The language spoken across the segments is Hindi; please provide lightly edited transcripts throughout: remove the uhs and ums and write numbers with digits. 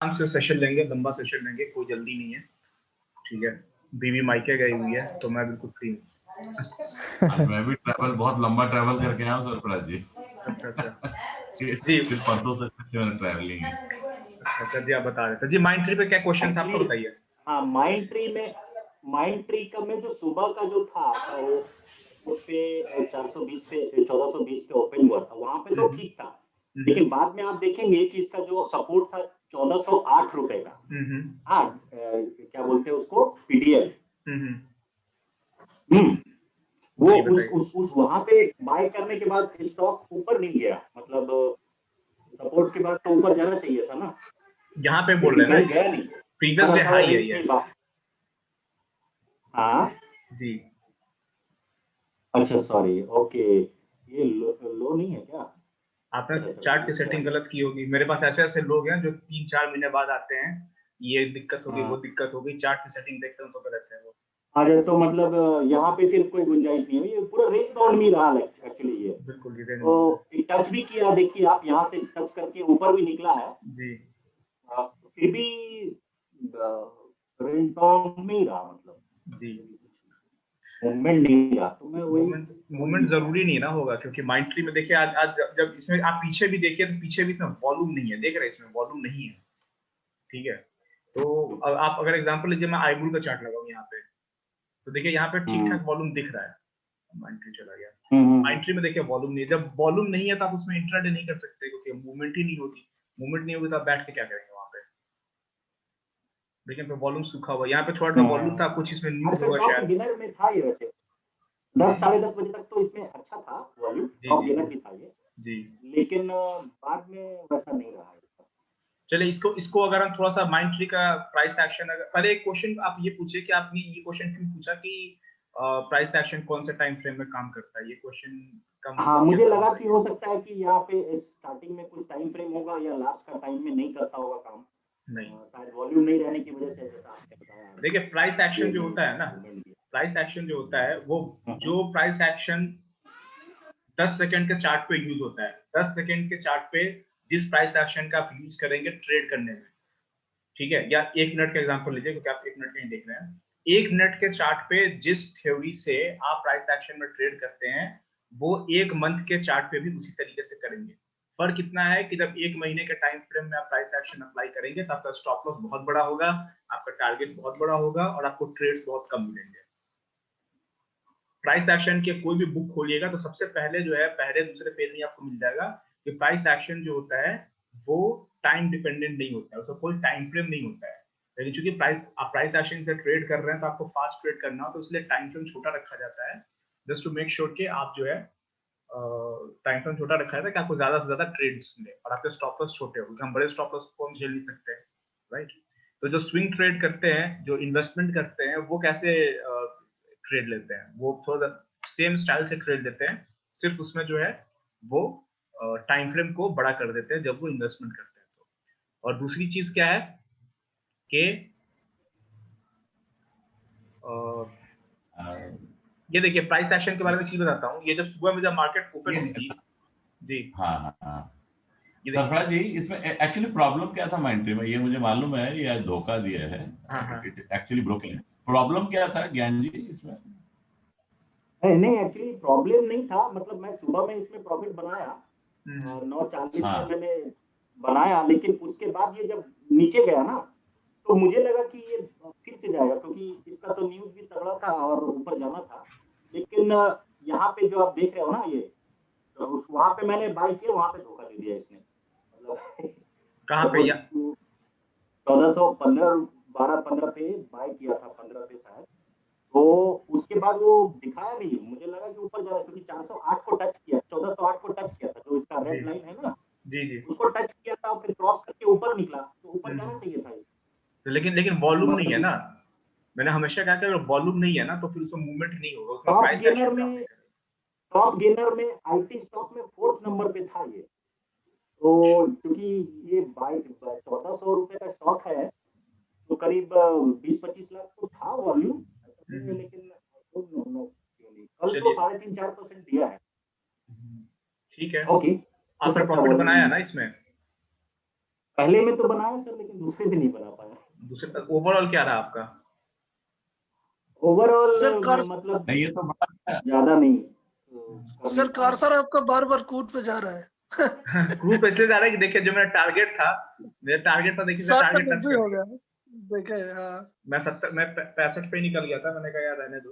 आराम से सेशन लेंगे, लंबा सेशन लेंगे, कोई जल्दी नहीं है, ठीक है। बीवी मायके गई हुई है, तो मैं बिल्कुल फ्री हूँ। आज मैं भी बहुत लंबा ट्रैवल करके आया हूँ सरफराज जी। अच्छा। जी। फिर परसों से मेरा ट्रैवलिंग है। अच्छा जी, आप बता रहे थे जी, माइंड ट्री पे क्या क्वेश्चन था आपका, बताइए। हाँ, माइंड ट्री का में जो सुबह का जो था वो पे 420 पे 1420 पे ओपन हुआ था, वहां पे तो ठीक था, लेकिन बाद में आप देखेंगे कि इसका जो सपोर्ट था 1408 रुपए का। हाँ, क्या बोलते हैं उसको, पीडीएल। वो उस वहां पे बाय करने के बाद स्टॉक ऊपर नहीं गया, मतलब सपोर्ट के बाद तो ऊपर जाना चाहिए था ना, यहाँ पे बोल रहे हैं ना, गया नहीं, प्रीवियस डे हाई है ये। हाँ जी, अच्छा सॉरी, ओके, ये लो नहीं है क्या? आपने चार्ट की सेटिंग गलत की होगी। मेरे पास ऐसे लोग हैं जो 3-4 महीने बाद आते हैं, ये दिक्कत हो गई, वो दिक्कत हो गई, चार्ट की सेटिंग देखते हैं तो गलत है वो। अरे तो मतलब यहाँ पे फिर कोई गुंजाइश नहीं है, ये पूरा रेंज बाउंड में रहा एक्चुअली ये। बिल्कुल तो टच भी किया, देखिए आप यहाँ से टच करके ऊपर भी निकला है जी, फिर भी रेंज बाउंड में ही रहा, मतलब जी, मूवमेंट नहीं रहा। तो मैं वही मूवमेंट जरूरी नहीं ना होगा, क्योंकि माइंड ट्री में देखिए आज जब इसमें आप पीछे भी देखिए तो पीछे भी इसमें वॉल्यूम नहीं है, देख रहे हैं इसमें वॉल्यूम नहीं है, ठीक है। तो आप अगर एग्जांपल लीजिए, मैं आईबुल का चार्ट लगाऊं यहाँ पे, तो देखिए यहाँ पे ठीक ठाक वॉल्यूम दिख रहा है, माइंड ट्री चला गया। माइंड ट्री में देखिए वॉल्यूम नहीं है, जब वॉल्यूम नहीं है तो आप उसमें इंट्राडे नहीं कर सकते, क्योंकि मूवमेंट ही नहीं होगी। मूवमेंट नहीं होगी तो आप बैठ के क्या करेंगे वहां पे। देखिए वॉल्यूम सूखा हुआ, यहाँ पे थोड़ा सा वॉल्यूम था, कुछ इसमें न्यूज होगा शायद। डिनर में था ये वैसे 10-10:30 बजे तक तो इसमें अच्छा था वॉल्यूम, टॉप डिनर भी था ये जी, लेकिन बाद में वैसा नहीं रहा। चलिए इसको अगर हम थोड़ा सा माइंड ट्री का प्राइस एक्शन, अगर पहले एक क्वेश्चन आप ये पूछे कि आपने ये क्वेश्चन क्यों पूछा कि प्राइस एक्शन कौन से टाइम फ्रेम में काम करता है, ये क्वेश्चन का मतलब हाँ, मुझे लगा कि हो सकता है कि यहाँ पे स्टार्टिंग में कुछ टाइम फ्रेम होगा या लास्ट का टाइम में नहीं करता होगा काम, नहीं, शायद वॉल्यूम नहीं रहने की वजह से, जैसा आपने बताया। देखिए प्राइस एक्शन जो होता है ना, प्राइस एक्शन जो होता है वो जो प्राइस एक्शन 10 सेकंड के चार्ट पे यूज होता है, 10 सेकंड के चार्ट पे जिस प्राइस एक्शन का आप यूज करेंगे ट्रेड करने में, ठीक है, या 1 मिनट का एग्जांपल लीजिए क्योंकि आप 1 मिनट का ही देख रहे हैं। 1 मिनट के चार्ट पे जिस थ्योरी से आप प्राइस एक्शन में ट्रेड करते हैं, वो 1 मंथ के चार्ट पे भी उसी तरीके से करेंगे। फर्क इतना है कि जब 1 महीने के टाइम फ्रेम में आप प्राइस एक्शन अप्लाई करेंगे तो आपका स्टॉप लॉस बहुत बड़ा होगा, आपका टारगेट बहुत बड़ा होगा और आपको ट्रेड्स बहुत कम मिलेंगे। प्राइस एक्शन के कोई भी बुक खोलिएगा तो सबसे पहले जो है पहले दूसरे पेज में आपको मिल जाएगा कि प्राइस एक्शन जो होता है वो टाइम डिपेंडेंट नहीं होता है, उसका कोई टाइम फ्रेम नहीं होता है। लेकिन चूंकि आप प्राइस एक्शन से ट्रेड कर रहे हैं तो आपको फास्ट ट्रेड करना हो, तो इसलिए टाइम फ्रेम छोटा रखा जाता है, जस्ट टू मेक श्योर कि आप जो है टाइम फ्रेम छोटा रखा जाता है कि आपको ज्यादा से ज्यादा ट्रेड्स मिले और आपके स्टॉप लॉस छोटे हो, क्योंकि हम बड़े स्टॉप लॉस को हम झेल नहीं सकते, राइट। तो जो स्विंग ट्रेड करते हैं, जो इन्वेस्टमेंट करते हैं, वो कैसे ट्रेड लेते हैं, वो थोड़ा सेम स्टाइल से ट्रेड लेते हैं, सिर्फ उसमें जो है वो टाइम फ्रेम को बड़ा कर देते हैं जब वो इन्वेस्टमेंट करते हैं तो। और दूसरी चीज क्या है कि ये देखिए प्राइस एक्शन के बारे में चीज बताता हूँ। ये जब सुबह में जब मार्केट ओपन हुई थी जी, हाँ सरफराज जी, इसमें एक्चुअली प्रॉब्लम क्या था माइंड ट्री में, ये मुझे मालूम है, ये धोखा दिया है, एक्चुअली ब्रोकन। प्रॉब्लम क्या था ज्ञान जी इसमें? नहीं एक्चुअली प्रॉब्लम नहीं था, मतलब मैं सुबह में इसमें प्रॉफिट बनाया 9:40 में मैंने बनाया, लेकिन उसके बाद ये जब नीचे गया ना तो मुझे लगा कि ये फिर से जाएगा, क्योंकि इसका तो न्यूज भी तगड़ा था और ऊपर जाना था। लेकिन यहाँ पे जो आप देख रहे हो ना, ये तो वहां पे मैंने बाय किया, वहां पे धोखा दे दिया इसने, मतलब कहाँ पे? 1415 12-15 पे बाय किया था, 15 पे शायद, तो उसके बाद वो दिखाया नहीं, मुझे लगा कि ऊपर जा रहा है, क्योंकि 408 को टच किया, 1408 को टच किया था, जो इसका रेड लाइन है ना जी, उसको टच किया था, फिर क्रॉस करके ऊपर निकला, तो ऊपर जाना चाहिए था। लेकिन वॉल्यूम नहीं है ना, मैंने हमेशा कहा कि अगर वॉल्यूम नहीं है ना तो फिर उसमें मूवमेंट नहीं होगा, उसमें प्राइस एक्शन टॉप गेनर में आईटी स्टॉक में 4th नंबर पे था ये, तो क्योंकि ये 1400 रुपए का स्टॉक है, तो करीब 20-25 लाख तो था वॉल्यूम, लेकिन कल तो 3.5-4% दिया है। ठीक है, ओके, आपने प्रॉफिट बनाया ना इसमें? पहले में तो बनाया सर, लेकिन लेकिन दूसरे भी नहीं बना पाया। दूसरे तक ओवरऑल क्या रहा आपका? ओवरऑल सर कार मतलब नहीं ये तो बड़ा ज्यादा नहीं सर कार सर आपका बार बार कूट पे जा रहा है। ग्रुप इसलिए जा रहा है कि देखिए जो मेरा टारगेट था देखिए 60 टारगेट टच कर हो गया। गया देखे। हाँ मैं 65 पे निकल गया था, मैंने कहा यार रहने दो,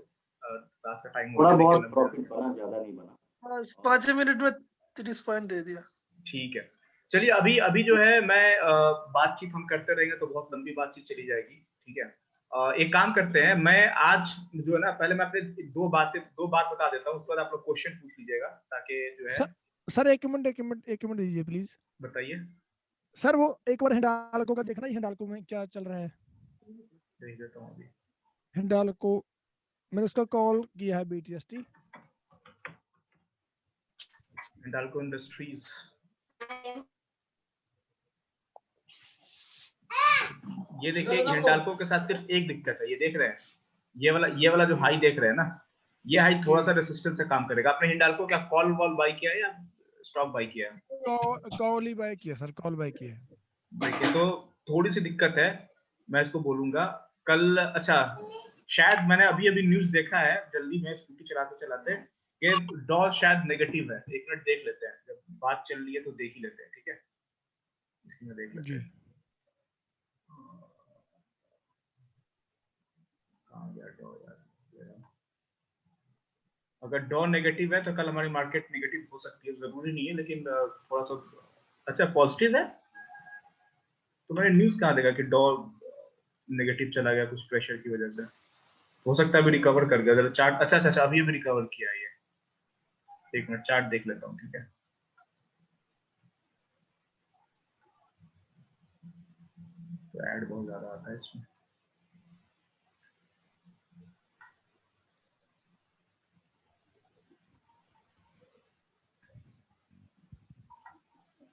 रात का टाइम हो थोड़ा गया, देखिए बहुत लग प्रॉफिट गया। बना, ज्यादा नहीं बना। 5 मिनट में 30 पॉइंट दे दिया। ठीक है, चलिए अभी अभी जो है मैं बातचीत हम करते रहेंगे तो बहुत लंबी बातचीत चली जाएगी, ठीक है। एक काम करते हैं, मैं आज जो है ना पहले मैं अपने दो बात बता देता हूँ, उसके बाद आप लोग क्वेश्चन पूछ लीजिएगा ताकि जो है। सर एक मिनट दीजिए प्लीज। बताइए सर वो एक बार हिंडाल्को का देखना, हिंडाल्को में क्या चल रहा है। देख देता हूँ अभी। हिंडाल्को मैंने उसका कॉल किया है BTST। हिंडाल्को इंडस्ट्रीज, ये देखिए हिंडाल्को के साथ सिर्फ एक दिक्कत है, ये देख रहे हैं, ये वाला जो हाई देख रहे हैं ना, ये हाई थोड़ा सा रेसिस्टेंस से काम करेगा। आपने हिंडाल्को क्या कॉल वॉल बाय किया है या स्टॉक बाय किया है? कॉल ही बाय किया सर, कॉल बाय किया है। तो थोड़ी सी दिक्कत है, मैं इसको बोलूंगा कल। अच्छा शायद मैंने अभी अभी न्यूज देखा है जल्दी में स्कूटी चलाते चलाते कि डॉ शायद नेगेटिव है। एक मिनट देख लेते हैं, जब बात चल रही है तो देख ही लेते हैं, ठीक है, इसी में देख लेते हैं। कहाँ गया डॉ यार? अगर डॉ नेगेटिव है तो कल हमारी मार्केट नेगेटिव हो सकती है, जरूरी नहीं है लेकिन थोड़ा सा। अच्छा पॉजिटिव है, तो मैंने न्यूज कहाँ देखा कि डॉ नेगेटिव चला गया कुछ प्रेशर की वजह से। हो सकता है अभी रिकवर कर गया, चार्ट अच्छा अभी भी रिकवर किया है ये। एक मिनट चार्ट देख लेता हूँ, ठीक है। तो ऐड बहुत ज्यादा आता है इसमें।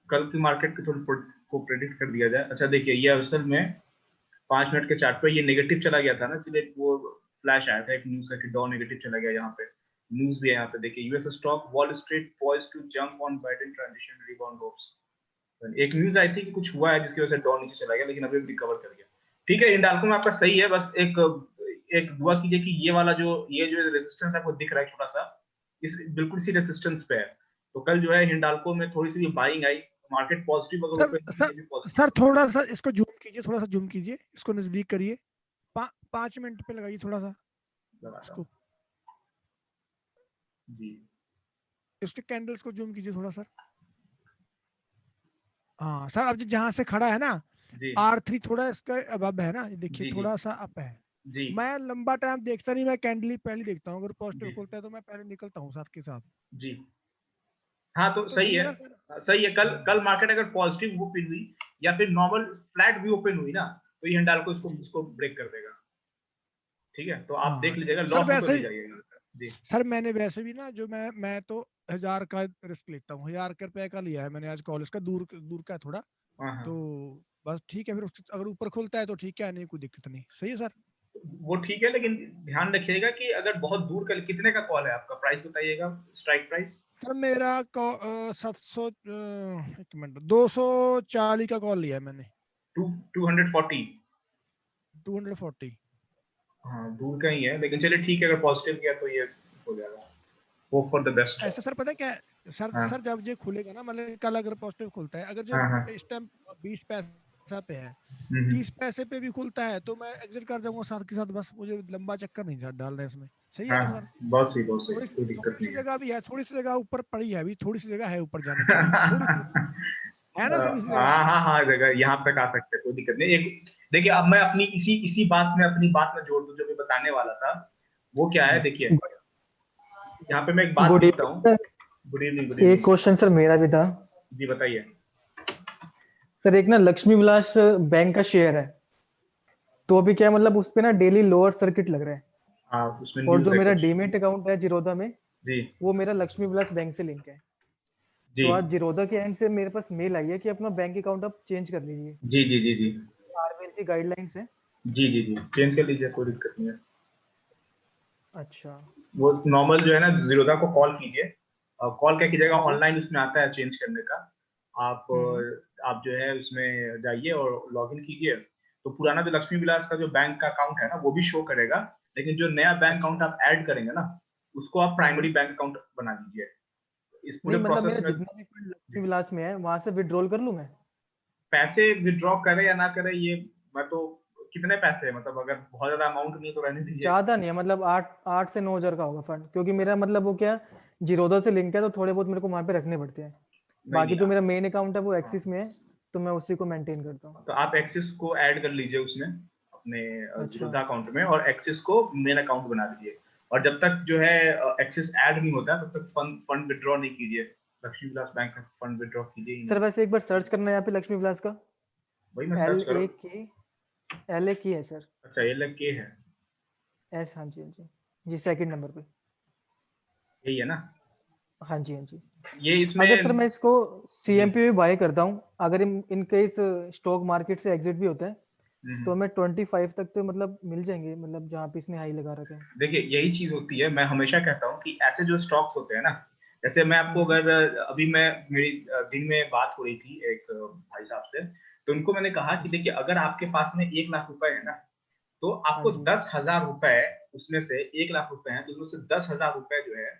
कल की मार्केट की थोड़ी को प्रेडिक्ट कर दिया जाए। अच्छा देखिए ये असल में 5 मिनट के चार्ट पे ये नेगेटिव चला गया था ना, इसलिए वो फ्लैश आया था एक न्यूज का कि डॉ नेगेटिव चला गया। यहाँ पे न्यूज भी है, यहाँ पे देखिए US stock Wall Street poised to jump on Biden transition rebound hopes. एक न्यूज आई थी कि कुछ हुआ है जिसकी वजह से डॉ नीचे चला गया, लेकिन अभी रिकवर कर गया। ठीक है हिंडाल्को में आपका सही है, बस एक दुआ कीजिए कि ये वाला जो रेजिस्टेंस आपको दिख रहा है छोटा सा, इस बिल्कुल इसी रेजिस्टेंस पे है। तो कल जो है हिंडाल्को में थोड़ी सी बाइंग आई, मार्केट पॉजिटिव अगर ऊपर सर थोड़ा सा इसको जूम कीजिए, थोड़ा सा जूम कीजिए, इसको नजदीक करिए, 5 मिनट पे लगाइए थोड़ा सा इसको जी। इसके कैंडल्स को जूम कीजिए थोड़ा सर। हाँ सर, अब जहाँ से खड़ा है ना R3 थोड़ा इसका अब है ना, देखिए थोड़ा सा अप है जी। मैं लंबा टाइम देखता नहीं, मैं कैंडल पहले देखता हूँ, अगर पॉजिटिव खुलता है तो मैं पहले निकलता हूँ साथ के साथ जी। हाँ तो सही है, सही है। कल मार्केट अगर पॉजिटिव ओपन हुई या फिर नॉर्मल फ्लैट भी ओपन हुई ना, तो ये हिंडाल्को इसको ब्रेक कर देगा, ठीक है। तो आप देख लीजिएगा, लॉस में तो नहीं जाइएगा जी। सर मैंने वैसे भी ना जो मैं तो 1000 का रिस्क लेता हूँ, 1000 रुपए का लिया है मैंने आज कॉलेज का, दूर का है थोड़ा, तो बस ठीक है। फिर अगर ऊपर खुलता है तो ठीक है, नहीं कोई दिक्कत नहीं, सही है सर। वो ठीक है, लेकिन ध्यान रखिएगा कि अगर बहुत दूर का, कितने का कॉल है आपका, प्राइस बताइएगा, स्ट्राइक प्राइस। सर मेरा 700 एक मिनट 240 का कॉल लिया है मैंने। 240 हाँ दूर का ही है, लेकिन चलिए ठीक है, अगर पॉजिटिव किया तो ये हो जाएगा। Hope for the best. ऐसा सर पता है क्या सर, सर जब ये खुलेगा ना, मतलब कल अगर पॉजिटिव खुलता है, अगर जो इस टाइम 20 पैसा पे है, 30 पैसे पे भी खुलता है तो मैं एग्जिट कर जाऊंगा साथ के साथ, बस मुझे लंबा चक्कर नहीं डालना है इसमें, सही है ना सर। बहुत सही, बहुत सही, कोई दिक्कत नहीं है। जगह भी है, थोड़ी सी जगह ऊपर पड़ी है, अभी थोड़ी सी जगह है ऊपर जाने के लिए, थोड़ी सी है ना, थोड़ी सी जगह। हाँ जगह यहाँ तक आ सकते हैं, कोई दिक्कत नहीं। एक देखिए अब मैं अपनी इसी बात में जोड़ दूं जो मैं बताने वाला था, वो क्या है देखिए, यहाँ पे मैं एक बात पूछता हूँ। Good evening. एक क्वेश्चन सर मेरा भी था जी, बताइए सर। एक ना लक्ष्मी विलास बैंक का शेयर है, तो अभी क्या मतलब उस पे ना डेली लोअर सर्किट लग रहा है, उसमें और जो मेरा डीमेट अकाउंट है जिरोधा में जी, वो मेरा लक्ष्मी विलास बैंक से लिंक है जी। तो आज जिरोधा के एंड से मेरे पास मेल आई है कि अपना बैंक अकाउंट आप चेंज कर लीजिए। जी जी जी जी, आरबीआई की गाइडलाइंस है। जी जी जी, चेंज कर लीजिए, कोई दिक्कत नहीं है। अच्छा, वो नॉर्मल जो है ना, जिरोधा को कॉल कीजिए, कॉल क्या कीजिएगा, ऑनलाइन उसमें आता है चेंज करने का। आप आप जो है उसमें जाइए और लॉगिन कीजिए, तो पुराना जो लक्ष्मी विलास का जो बैंक का अकाउंट है ना वो भी शो करेगा, लेकिन जो नया बैंक अकाउंट आप ऐड करेंगे ना उसको आप प्राइमरी बैंक अकाउंट बना दीजिए। इस पूरे नहीं मतलब प्रोसेस मेरा में जितना भी फंड लक्ष्मी विलास में है वहां से विड्रॉल कर लूं मैं? पैसे विड्रॉ करे या ना करे ये मैं तो, कितने पैसे है मतलब, अगर बहुत ज्यादा अमाउंट नहीं है तो रहने दीजिए। ज्यादा नहीं है, मतलब 8 से 9 हजार का होगा फंड, क्योंकि मेरा मतलब वो क्या जीरोधा से लिंक है, तो थोड़े बहुत मेरे को वहां पे रखने पड़ते हैं। बाकी जो मेरा मेन अकाउंट है वो एक्सिस में है, तो मैं उसी को मेंटेन करता हूँ। तो आप एक्सिस को ऐड कर लीजिए उसमें अपने जीरोधा अच्छा अकाउंट में, और एक्सिस को मेन अकाउंट बना दीजिए, और जब तक जो है एक्सिस ऐड नहीं होता तब तक फंड विड्रॉ नहीं कीजिए, लक्ष्मी विलास बैंक का फंड विड्रॉ कीजिए ही सर। नहीं। वैसे एक बार सर्च करना है यहाँ पे लक्ष्मी विलास का, वही मैं सर्च कर रहा हूँ। LA की है सर। अच्छा ये लग के है, S, हाँ जी हाँ जी जी, सेकंड नंबर पे। यही है ना? हाँ जी हाँ जी। ये इसमें अगर सर मैं इसको CMP में बाय करता हूँ, अगर इन केस स्टॉक मार्केट से एग्जिट भी होता है तो मैं 25 तक तो मतलब मिल जाएंगे, मतलब जहाँ पे इसने हाई लगा रखे हैं। देखिए यही चीज होती है, मैं हमेशा कहता हूँ कि ऐसे जो स्टॉक्स होते हैं ना, जैसे मैं आपको अगर अभी मैं मेरी दिन में बात हो रही थी एक भाई साहब से, तो उनको मैंने कहा कि देखिए अगर आपके पास में 1 लाख रुपए है ना, तो आपको 10,000 रुपए उसमें से, 1 लाख रुपए है तो उसमें से 10,000 रुपए जो है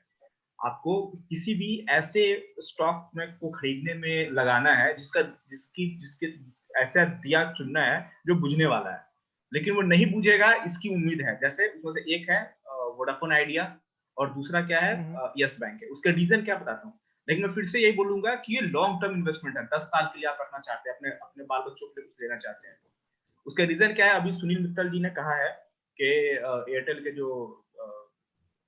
आपको किसी भी ऐसे स्टॉक में को खरीदने में लगाना है जिसका जिसके ऐसा दिया चुनना है जो बुझने वाला है, लेकिन वो नहीं बुझेगा इसकी उम्मीद है। जैसे उसमें से एक है वोडाफोन आइडिया, और दूसरा क्या है यस बैंक है। उसका रीजन क्या बताता हूँ, लेकिन मैं फिर से यही बोलूंगा कि ये लॉन्ग टर्म इन्वेस्टमेंट है, 10 साल के लिए आप रखना चाहते हैं, अपने अपने बाल बच्चों के लिए कुछ लेना चाहते हैं। उसका रीजन क्या है, अभी सुनील मित्तल जी ने कहा है कि एयरटेल के जो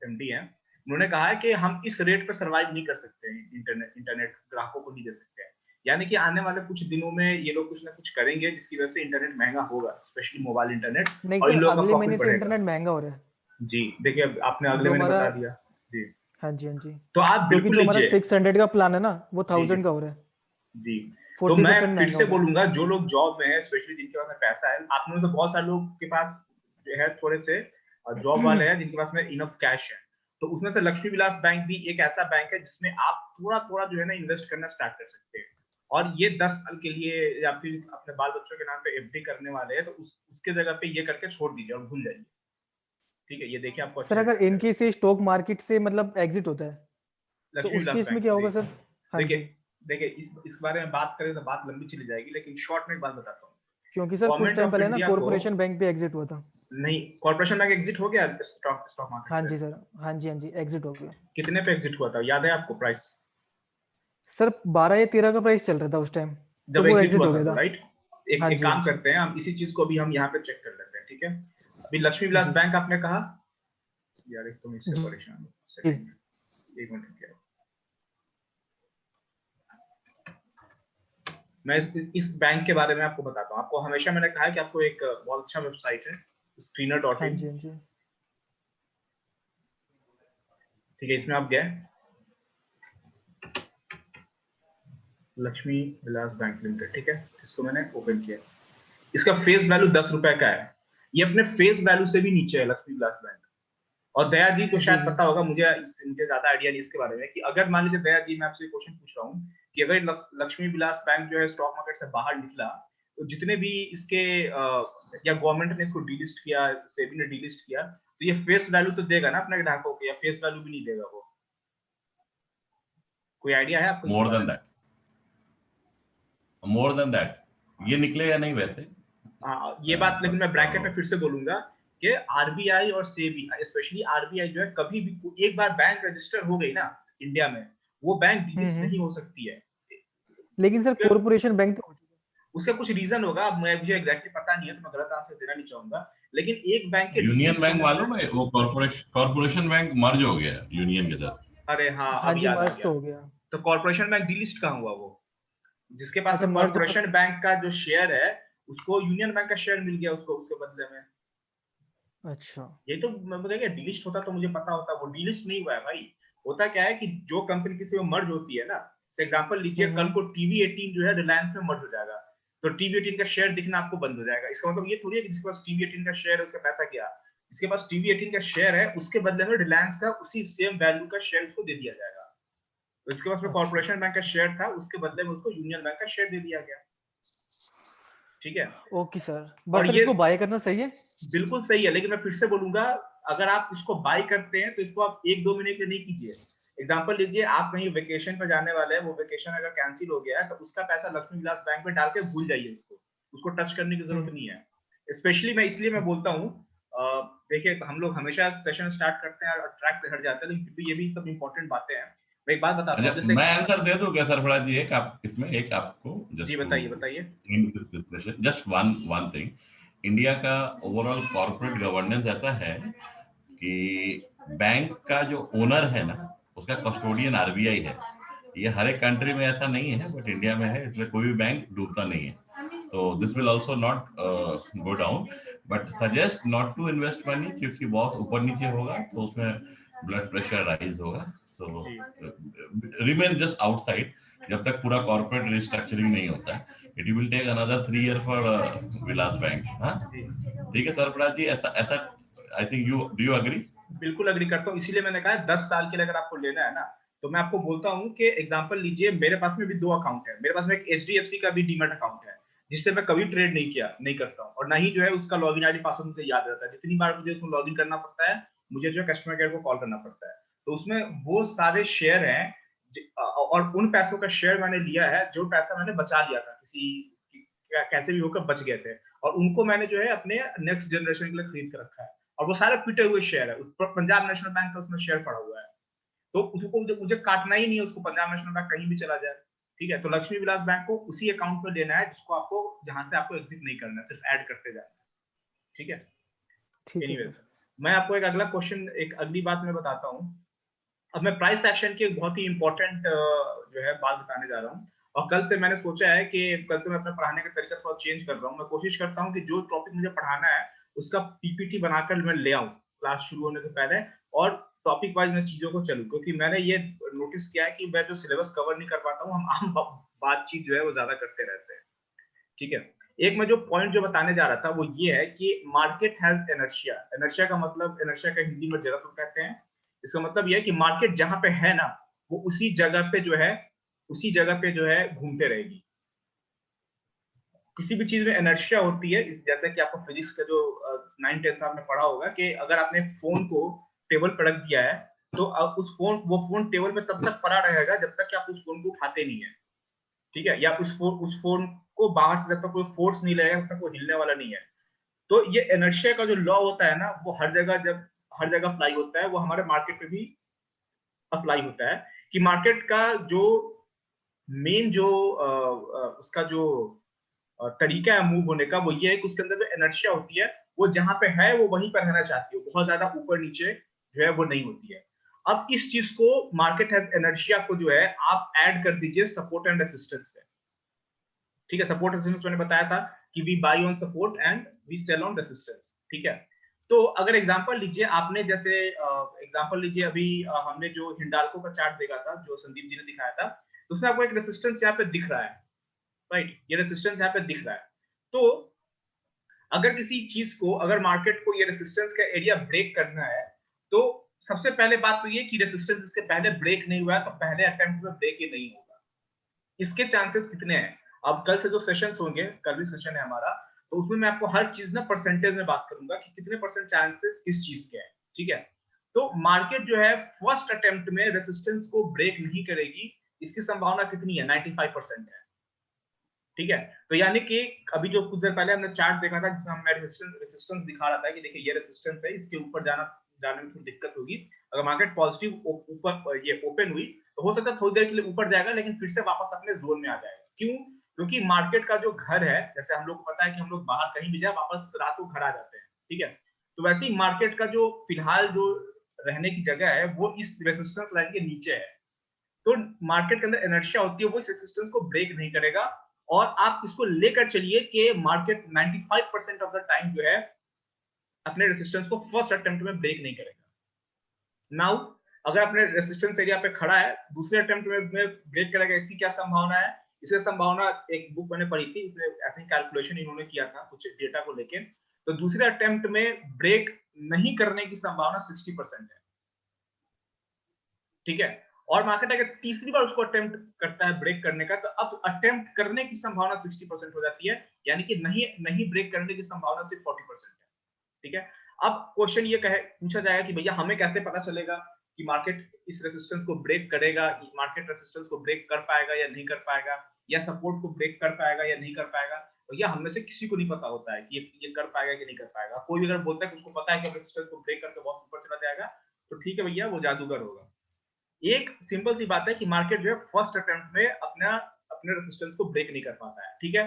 एमडी हैं, उन्होंने कहा है कि हम इस रेट पर सर्वाइव नहीं कर सकते हैं, इंटरनेट ग्राहकों को नहीं दे सकते हैं, यानी कि आने वाले कुछ दिनों में ये लोग कुछ ना कुछ करेंगे जिसकी वजह से इंटरनेट महंगा होगा, स्पेशली मोबाइल इंटरनेट, नहीं और इन सर, लोगों का अगले प्रॉफिट महीने से बढ़ेगा। इंटरनेट महंगा हो रहा है जी देखिए आपने अगले जो महीने हमारा। बता दिया जी, हाँ जी हाँ जी। तो आप क्योंकि बिल्कुल जो हमारा लीजिए। 600 का प्लान है ना वो जी जी 1000 का हो रहा है, जी। तो मैं 40% फिर महंगा से हो रहा है। बोलूंगा, जो लोग जॉब में है, स्पेशली जिनके पास में पैसा है, आप में तो बहुत सारे लोग के पास जो है थोड़े से जॉब वाले हैं जिनके पास में इनफ कैश है, तो उसमें से लक्ष्मी विलास बैंक भी एक ऐसा बैंक है जिसमें आप थोड़ा थोड़ा जो है ना इन्वेस्ट करना स्टार्ट कर सकते हैं, और ये 10 साल के लिए या फिर अपने बाल बच्चों के नाम पे एफडी करने वाले हैं, तो उसके जगह पे ये करके छोड़ दीजिए और भूल जाइए। ठीक है, ये देखिए आपको सर अच्छा अगर रिटर्न मिलेगा। इनके से स्टॉक मार्केट से मतलब एग्जिट होता है तो लक्ष्मी उस विलास केस में बैंक क्या जी, होगा सर? हाँ देखिए जी। देखिए इस बारे में बात करें तो बात लंबी चली जाएगी, लेकिन शॉर्ट में एक बात बताता हूँ। क्योंकि सर कुछ गवर्नमेंट टाइम ऑफ पहले ना इंडिया को, कॉर्पोरेशन बैंक पे एग्जिट हुआ था। नहीं कॉर्पोरेशन बैंक एग्जिट हो गया स्टॉक मार्केट हाँ से? जी सर, हाँ जी हाँ जी, एग्जिट हो गया। कितने पे एग्जिट हुआ था, याद है आपको प्राइस? सर 12 या 13 का प्राइस चल रहा था उस टाइम, तो जब वो एग्जिट एग्जिट हुआ हो था गया तो था। राइट। हाँ एक जी हाँ काम जी करते हैं, हम इसी चीज को भी हम यहाँ पे चेक कर लेते हैं, ठीक है? अभी लक्ष्मी विलास जी बैंक आपने कहा, यार एक तो इससे जी परेशान हूँ, जी। एक मिनट क्या, मैं इस बैंक के बारे में आपको बताता हूँ। आपको हमेशा मैंने कहा है कि आपको एक बहुत अच्छा वेबसाइट है हाँ screener.in, जी हाँ जी। ठीक है, इसमें आप गए, लक्ष्मी विलास बैंक लिमिटेड, ठीक है, इसको मैंने ओपन किया, इसका फेस वैल्यू 10 रुपए का है, ये अपने फेस वैल्यू से भी नीचे है लक्ष्मी विलास बैंक। और दया जी को जी शायद जी पता होगा, मुझे ज्यादा आइडिया नहीं इसके बारे में, कि अगर मान लीजिए दया जी मैं आपसे क्वेश्चन पूछ रहा हूँ कि अगर लक्ष्मी विलास बैंक जो है स्टॉक मार्केट से बाहर निकला, तो जितने भी इसके या गवर्नमेंट ने इसको डीलिस्ट किया, सेबी ने डीलिस्ट किया, तो ये फेस वैल्यू तो देगा ना अपने ग्राहकों को, या फेस वैल्यू भी नहीं देगा वो? कोई आइडिया है आपको इसके बारे में? मोर देन दैट ये निकले या नहीं वैसे? हाँ ये बात, लेकिन मैं ब्रैकेट में फिर से बोलूंगा कि आरबीआई और सेबी, स्पेशली आरबीआई जो है, कभी भी एक बार बैंक रजिस्टर हो गई ना इंडिया में, वो बैंक डिलिस्ट नहीं हो सकती है। लेकिन सर कॉर्पोरेशन बैंक तो उसका कुछ रीजन होगा, मुझे एग्जैक्टली पता नहीं है, तो मैं गलत आंसर देना नहीं चाहूंगा, लेकिन एक बैंक के यूनियन डिलिस्ट बैंक होने से, मालूम है, वो कॉर्पोरेशन बैंक मर्ज हो गया यूनियन के साथ। अरे हाँ हाँ अब जी याद आ मर्ज गया। तो हो गया। तो कॉर्पोरेशन बैंक डिलिस्ट कहाँ हुआ? वो जिसके पास अच्छा में मर्ज। कॉर्पोरेशन बैंक का जो शेयर है, उसको यूनियन बैंक का शेयर मिल गया उसको, उसके बदले में। अच्छा ये तो मैं डिलिस्ट होता तो मुझे पता होता, वो डिलिस्ट नहीं हुआ है भाई। होता क्या है कि जो कंपनी किसी में मर्ज होती है ना, फॉर एग्जांपल लीजिए कल को टीवी18 जो है रिलायंस में मर्ज हो जाएगा, तो टीवी18 का शेयर दिखना आपको बंद हो जाएगा। इसका मतलब ये थोड़ी है कि जिसके पास टीवी18 का शेयर है उसका पैसा गया, जिसके पास टीवी18 का शेयर है उसके बदले में रिलायंस का उसी सेम वैल्यू का शेयर उसको दे दिया जाएगा। उसके पास में कॉर्पोरेशन बैंक का शेयर था, उसके बदले में उसको यूनियन बैंक का शेयर दे दिया गया। ठीक है, ओके सर, बट सर इसको बाय करना सही है? बिल्कुल सही है, लेकिन मैं फिर से बोलूंगा, अगर आप इसको बाय करते हैं तो इसको आप 1-2 महीने के लिए नहीं कीजिए। एग्जांपल लीजिए, आप कहीं वेकेशन पर जाने वाले हैं, वो वेकेशन अगर कैंसिल हो गया है तो उसका पैसा लक्ष्मी विलास बैंक में डाल के भूल जाइए, उसको टच करने की जरूरत नहीं है। स्पेशली मैं इसलिए मैं बोलता हूँ, देखिए हम लोग हमेशा सेशन स्टार्ट करते हैं और ट्रैक से हट जाते हैं, लेकिन ये भी सब इंपॉर्टेंट बातें हैं। मैं एक बात बताता हूँ, जैसे मैं आंसर दे दूं क्या सरफराज जी? एक आपको जी बताइए। जस्ट वन थिंग, इंडिया का ओवरऑल कॉर्पोरेट गवर्नेंस ऐसा है कि बैंक का जो ओनर है ना, उसका कस्टोडियन आरबीआई है। ये हर एक कंट्री में ऐसा नहीं है, बट इंडिया में है, इसलिए कोई भी बैंक डूबता नहीं है। तो this will also not go down, but suggest not to invest money, क्योंकि बहुत ऊपर नीचे होगा तो उसमें ब्लड प्रेशर राइज होगा। सो रिमेन जस्ट आउटसाइड जब तक पूरा कॉर्पोरेट रिस्ट्रक्चरिंग नहीं होता है। It will take another 3 year for Vilas bank. हाँ ठीक है सरफराज जी, ऐसा I think do you agree? बिल्कुल एग्री करता हूँ, इसीलिए मैंने कहा 10 साल के लिए अगर आपको लेना है ना, तो मैं आपको बोलता हूँ कि एग्जांपल लीजिए, मेरे पास में भी 2 अकाउंट है। मेरे पास में एक एचडीएफसी का भी डीमैट अकाउंट है, जिससे मैं कभी ट्रेड नहीं करता हूँ, और ना ही जो है उसका लॉगिन आईडी पासवर्ड मुझे याद रहता है। जितनी बार मुझे उसमें लॉगिन करना पड़ता है, मुझे जो है कस्टमर केयर को कॉल करना पड़ता है। तो उसमें वो सारे शेयर हैं, और उन पैसों का शेयर मैंने लिया है, जो पैसा मैंने बचा लिया था, कैसे भी होकर बच गए थे, और उनको मैंने जो है अपने नेक्स्ट जनरेशन के लिए खरीद कर रखा है। और वो सारे पिटे हुए शेयर है, पंजाब नेशनल बैंक का उसमें शेयर पड़ा हुआ है, तो उसको मुझे काटना ही नहीं है, उसको पंजाब नेशनल बैंक कहीं भी चला जाए। ठीक है, तो लक्ष्मी विलास बैंक को उसी अकाउंट में लेना है जिसको आपको, जहां से आपको एग्जिट नहीं करना है, सिर्फ ऐड करते जाना है। ठीक है, एनीवेज मैं आपको एक अगला क्वेश्चन, एक अगली बात मैं बताता हूँ। अब मैं प्राइस एक्शन की एक बहुत ही इंपॉर्टेंट जो है बात बताने जा रहा हूँ, और कल से मैंने सोचा है कि कल से मैं अपने पढ़ाने का तरीका थोड़ा चेंज कर रहा हूँ। मैं कोशिश करता हूँ कि जो टॉपिक मुझे पढ़ाना है उसका पीपीटी बनाकर मैं ले आऊँ क्लास शुरू होने से पहले, और टॉपिक वाइज मैं चीजों को चलूँ, क्योंकि मैंने ये नोटिस किया है कि मैं जो सिलेबस कवर नहीं कर पाता हूँ, हम आम बातचीत जो है वो ज्यादा करते रहते हैं। ठीक है, एक मैं जो पॉइंट जो बताने जा रहा था वो ये है कि मार्केट हैज इनर्शिया। इनर्शिया का मतलब, इनर्शिया का हिंदी में जड़त्व कहते हैं। इसका मतलब ये है कि मार्केट जहां पे है ना, वो उसी जगह पे जो है घूमते रहेगी। किसी भी चीज में इनर्शिया होती है, जैसे कि आपको फिजिक्स का जो 9th-10th में पढ़ा होगा कि अगर आपने फोन को टेबल पर रख दिया है, तो वो फोन टेबल पे तब तक पड़ा रहेगा जब तक कि आप उस फोन को उठाते नहीं है। ठीक है, या उस फोन को बाहर से जब तक कोई फोर्स नहीं लगेगा तब तक वो हिलने वाला नहीं है। तो ये इनर्शिया का जो लॉ होता है ना, वो हर जगह अप्लाई होता है, वो हमारे मार्केट पे भी अप्लाई होता है, कि मार्केट का जो मेन जो उसका जो तरीका है मूव होने का, वो ये है कि उसके अंदर जो इनर्शिया होती है, वो जहां पे है वो वहीं पर रहना चाहती है, बहुत ज्यादा ऊपर नीचे जो है वो नहीं होती है। अब इस चीज को, मार्केट हैज इनर्शिया को जो है आप ऐड कर दीजिए सपोर्ट एंड रेजिस्टेंस पे। ठीक है, सपोर्ट रेजिस्टेंस मैंने बताया था कि we buy on support and we sell on resistance. ठीक है, तो अगर एग्जांपल लीजिए, आपने जैसे एग्जांपल लीजिए, अभी हमने जो हिंडाल्को का चार्ट देखा था, जो संदीप जी ने दिखाया था, तो उसमें आपको एक रेजिस्टेंस यहाँ पे दिख रहा है, राइट? ये रेजिस्टेंस यहाँ पे दिख रहा है। तो अगर किसी चीज को, अगर मार्केट को ये रेजिस्टेंस का एरिया ब्रेक करना है, तो सबसे पहले बात तो ये कि रेजिस्टेंस इसके पहले ब्रेक नहीं हुआ है, तो पहले अटेम्प्ट में ब्रेक ही नहीं होगा। इसके चांसेस कितने हैं? अब कल से जो सेशंस होंगे, कल भी सेशन है हमारा, तो उसमें मैं आपको हर चीज ना परसेंटेज में बात करूंगा कि कितने परसेंट चांसेस किस चीज के हैं। ठीक है, तो मार्केट जो है फर्स्ट अटेम्प्ट में रेजिस्टेंस को ब्रेक नहीं करेगी, इसकी संभावना कितनी है? 95% है। ठीक है, तो यानी कि अभी जो कुछ देर पहले हमने चार्ट देखा था जिसमें मैं रेजिस्टेंस दिखा रहा था कि देखिए ये रेजिस्टेंस है, इसके ऊपर जाने में थोड़ी दिक्कत होगी। अगर मार्केट पॉजिटिव ऊपर ये ओपन हुई तो हो सकता है थोड़ी देर के लिए ऊपर जाएगा, लेकिन फिर से वापस अपने जोन में आ जाएगा। क्यों? क्योंकि मार्केट का जो घर है, जैसे हम लोग को पता है कि हम लोग बाहर कहीं भी जाए वापस रात को घर आ जाते हैं। ठीक है, तो वैसे ही मार्केट का जो फिलहाल जो रहने की जगह है वो इस रेजिस्टेंस लाइन के नीचे है। तो मार्केट के अंदर इनर्शिया होती है, वो इस रेजिस्टेंस को ब्रेक नहीं करेगा, और आप इसको लेकर चलिए कि मार्केट 95% ऑफ द टाइम जो है अपने रेजिस्टेंस को फर्स्ट अटेम्प्ट में ब्रेक नहीं करेगा। नाउ अगर अपने रेजिस्टेंस एरिया पे खड़ा है, दूसरे अटेम्प्ट में ब्रेक करेगा, इसकी क्या संभावना है? इसकी संभावना, एक बुक मैंने पढ़ी थी, इसमें ऐसे ही कैलकुलेशन इन्होंने किया था कुछ डेटा को लेके, तो दूसरे अटेम्प्ट में ब्रेक नहीं करने की संभावना 60% है। ठीक है, और मार्केट अगर तीसरी बार उसको अटेम्प्ट करता है ब्रेक करने का, तो अब अटेम्प्ट करने की संभावना 60% हो जाती है, यानी कि नहीं ब्रेक करने की संभावना सिर्फ 40% है। ठीक है, अब क्वेश्चन ये पूछा जाएगा कि भैया हमें कैसे पता चलेगा कि मार्केट इस रेजिस्टेंस को ब्रेक करेगा, मार्केट रेजिस्टेंस को ब्रेक कर पाएगा या नहीं कर पाएगा, या सपोर्ट को ब्रेक कर पाएगा या नहीं कर पाएगा। तो यह हम में से किसी को नहीं पता होता है कि ये कर पाएगा कि नहीं कर पाएगा। कोई अगर बोलता है कि उसको पता है कि रेजिस्टेंस को ब्रेक करके बहुत ऊपर चला जाएगा, तो ठीक है भैया, वो जादूगर होगा। एक सिंपल सी बात है कि मार्केट जो है फर्स्ट अटेम्प्ट में अपने रेजिस्टेंस को ब्रेक नहीं कर पाता है। ठीक है,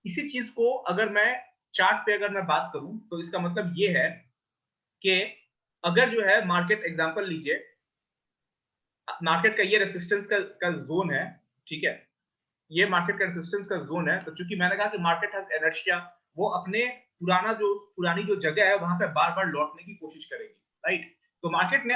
इसी चीज को अगर मैं चार्ट पे अगर मैं बात करूं, तो इसका मतलब ये है कि अगर जो है मार्केट, एग्जांपल लीजिए, मार्केट का ये रेजिस्टेंस का जोन है, ठीक है, ये मार्केट का रेजिस्टेंस का जोन है। तो चूंकि मैंने कहा कि मार्केट हैज इनर्शिया, वो अपने पुरानी जो जगह है वहां पे बार-बार लौटने की कोशिश करेगी, राइट। तो मार्केट ने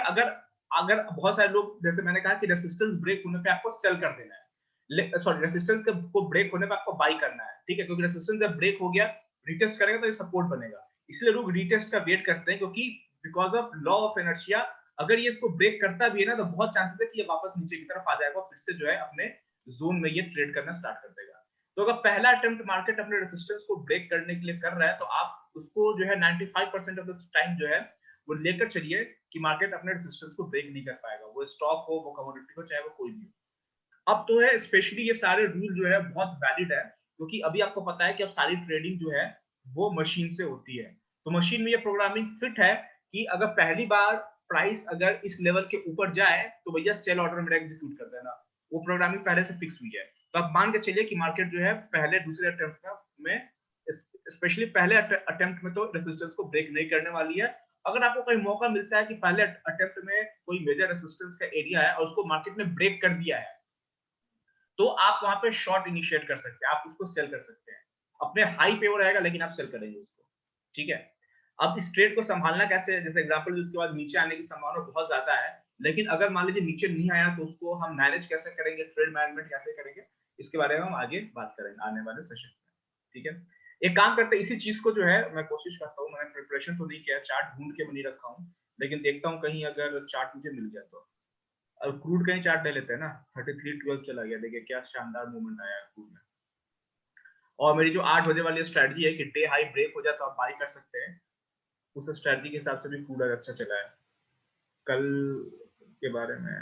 अगर बहुत सारे लोग, जैसे मैंने कहा कि रेजिस्टेंस ब्रेक होने पे आपको सेल कर देना है, सॉरी, रेजिस्टेंस को ब्रेक होने पे आपको बाई करना है, ठीक है, क्योंकि रेजिस्टेंस जब ब्रेक हो गया, रीटेस्ट करेगा तो ये सपोर्ट बनेगा। इसलिए लोग रीटेस्ट का वेट करते हैं, क्योंकि because of law of inertia, अगर ये इसको ब्रेक करता भी है ना, तो बहुत चांसेस है कि ये वापस नीचे की तरफ आ जाएगा और फिर से जो है अपने जोन में ये ट्रेड करना स्टार्ट कर देगा। तो अगर पहला अटेम्प्ट मार्केट अपने रेजिस्टेंस को ब्रेक करने के लिए कर रहा है, तो आप उसको जो है 95% ऑफ द टाइम जो है वो लेकर चलिए कि मार्केट अपने रेजिस्टेंस को ब्रेक नहीं कर पाएगा, वो स्टॉक हो, वो कमोडिटी हो, चाहे वो कोई भी हो। अब तो है स्पेशली ये सारे रूल जो है बहुत वैलिड है, क्योंकि अभी आपको पता है कि अब सारी ट्रेडिंग जो है वो मशीन से होती है। तो मशीन में ये प्रोग्रामिंग फिट है कि अगर पहली बार प्राइस अगर इस लेवल के ऊपर जाए, तो भैया सेल ऑर्डर मेरा एग्जीक्यूट कर देना, वो प्रोग्रामिंग पहले से फिक्स हुई है। तो आप मान के चलिए कि मार्केट जो है पहले दूसरे अटेम्प्ट में, स्पेशली पहले अटेम्प्ट में, तो रेजिस्टेंस को ब्रेक नहीं करने वाली है। अगर आपको कोई मौका मिलता है कि पहले अटेम्प्ट में कोई मेजर रेजिस्टेंस का एरिया है और उसको मार्केट ने ब्रेक कर दिया है, तो आप वहां पे शॉर्ट इनिशिएट कर सकते हैं, आप उसको सेल कर सकते हैं। अपने हाई पे वो रहेगा, लेकिन आप सेल करेंगे उसको, ठीक है। अब इस ट्रेड को संभालना कैसे है, जैसे एग्जांपल, उसके बाद नीचे आने की संभावना बहुत ज्यादा है, लेकिन अगर मान लीजिए नीचे नहीं आया, तो उसको हम मैनेज कैसे करेंगे, ट्रेड मैनेजमेंट कैसे करेंगे, इसके बारे में हम आगे बात करेंगे आने वाले सेशन में, ठीक है। एक काम करते हैं, इसी चीज को जो है मैं कोशिश करता हूँ, मैंने प्रिपरेशन तो नहीं किया, चार्ट ढूंढ के नहीं रखा हूँ, लेकिन देखता हूँ कहीं अगर चार्ट मुझे मिल गया तो। अब क्रूड कहीं चार्ट ले लेते हैं ना, 3312 चला गया, देखिए क्या शानदार मूवमेंट आया क्रूड में। और मेरी जो 8 बजे वाली स्ट्रेटजी है कि डे हाई ब्रेक हो जाए तो आप बाई कर सकते हैं, उस स्ट्रेटजी के हिसाब से भी क्रूड अच्छा चला है कल के बारे में।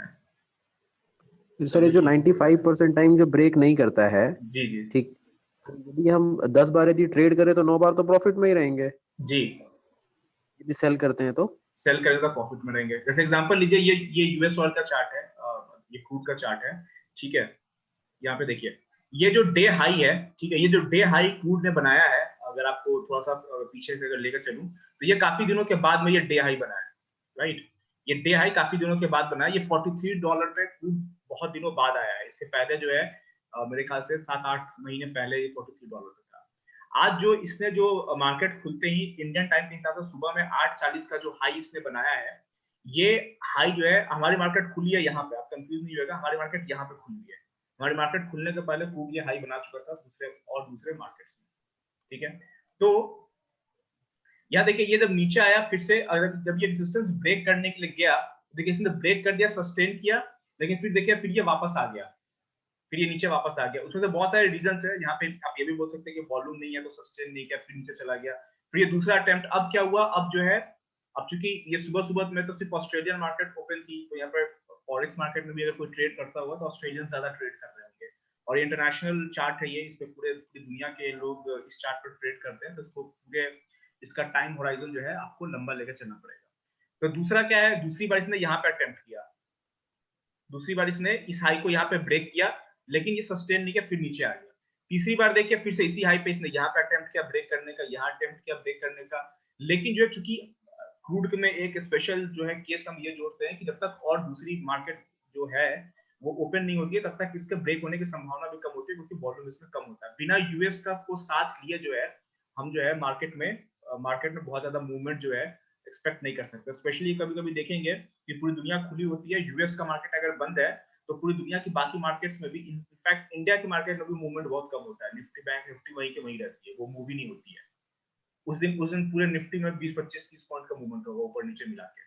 सर ये जो 95% टाइम जो ब्रेक नहीं करता है, जी जी ठीक, यदि हम 10 बार यदि ट्रेड करें तो 9 बार तो प्रॉफिट में ही रहेंगे जी। यदि सेल करते हैं तो सेल करें तो प्रॉफिट में रहेंगे। जैसे एग्जांपल लीजिए, ये यूएस ऑयल का चार्ट है, ये क्रूड का चार्ट है, ठीक है। यहाँ पे देखिए, ये जो डे हाई है, ठीक है, ये जो डे हाई क्रूड ने बनाया है, अगर आपको थोड़ा सा पीछे से अगर लेकर चलूं, तो ये काफी दिनों के बाद में ये डे हाई बनाया है, राइट। ये डे हाई काफी दिनों के बाद बना है, ये $43 पे क्रूड बहुत दिनों बाद आया है। इसके पहले जो है मेरे ख्याल से 7-8 महीने पहले ये $43 पे था। आज जो इसने जो मार्केट खुलते ही इंडियन टाइम के हिसाब से सुबह में 8:40 का जो हाई इसने बनाया है, ये हाई जो है, हमारी मार्केट खुली है यहाँ पे, आप कंफ्यूज नहीं होगा, हमारी मार्केट यहाँ पे खुली है। हमारी मार्केट खुलने के पहले क्रूड ये हाई बना चुका था दूसरे मार्केट्स में, ठीक है। तो यहाँ देखिए, ये जब नीचे आया फिर से, अगर जब ये रेजिस्टेंस ब्रेक करने के लिए गया, देखिए इसने ब्रेक कर दिया, सस्टेन किया, लेकिन फिर देखिए फिर ये वापस आ गया, फिर ये नीचे वापस आ गया। उसमें से बहुत सारे रीजंस है, यहाँ पे आप ये भी बोल सकते हैं कि वॉल्यूम नहीं है तो सस्टेन नहीं किया, फिर नीचे चला गया, फिर ये दूसरा अटेम्प्ट। अब क्या हुआ, अब जो है, अब चूंकि ये सुबह सुबह में तो सिर्फ ऑस्ट्रेलियन मार्केट ओपन थी, तो यहाँ पर फॉरेक्स मार्केट में भी अगर कोई ट्रेड करता हुआ तो ऑस्ट्रेलियन ज्यादा ट्रेड कर रहे होंगे, और इंटरनेशनल चार्ट है ये, इस पे पूरी दुनिया के लोग इस चार्ट पर ट्रेड करते हैं, तो इसको पूरे इसका टाइम होराइजन जो है आपको लंबा लेकर चलना पड़ेगा। तो दूसरा क्या है, दूसरी बार इसने यहाँ पे अटेम्प्ट किया, दूसरी बार इसने इस हाई को यहाँ पे ब्रेक किया, लेकिन ये सस्टेन नहीं किया, फिर नीचे आ गया। तीसरी बार देखिए, फिर से इसी हाई पे इसने यहाँ पे अटेम्प्ट किया ब्रेक करने का, यहाँ अटेम्प्ट किया ब्रेक करने का, लेकिन जो है चूंकि क्रूड में एक स्पेशल जो है केस हम ये जोड़ते हैं कि जब तक और दूसरी मार्केट जो है वो ओपन नहीं होती है, तब तक इसके ब्रेक होने की संभावना भी कम होती है, क्योंकि वॉल्यूम इसमें कम होता है। बिना यूएस का को साथ लिए जो है हम जो है मार्केट में बहुत ज्यादा मूवमेंट जो है एक्सपेक्ट नहीं कर सकते। स्पेशली कभी-कभी देखेंगे कि पूरी दुनिया खुली होती है, यूएस का मार्केट अगर बंद है, तो पूरी दुनिया की बाकी मार्केट्स में भी, इनफैक्ट इंडिया की मार्केट में भी मूवमेंट बहुत कम होता है। निफ्टी बैंक निफ्टी वहीं के वहीं रहती है, वो मूव ही नहीं होती है। उस दिन पूरे निफ्टी में 20-25-30 पॉइंट का मूवमेंट होगा ऊपर नीचे मिला के,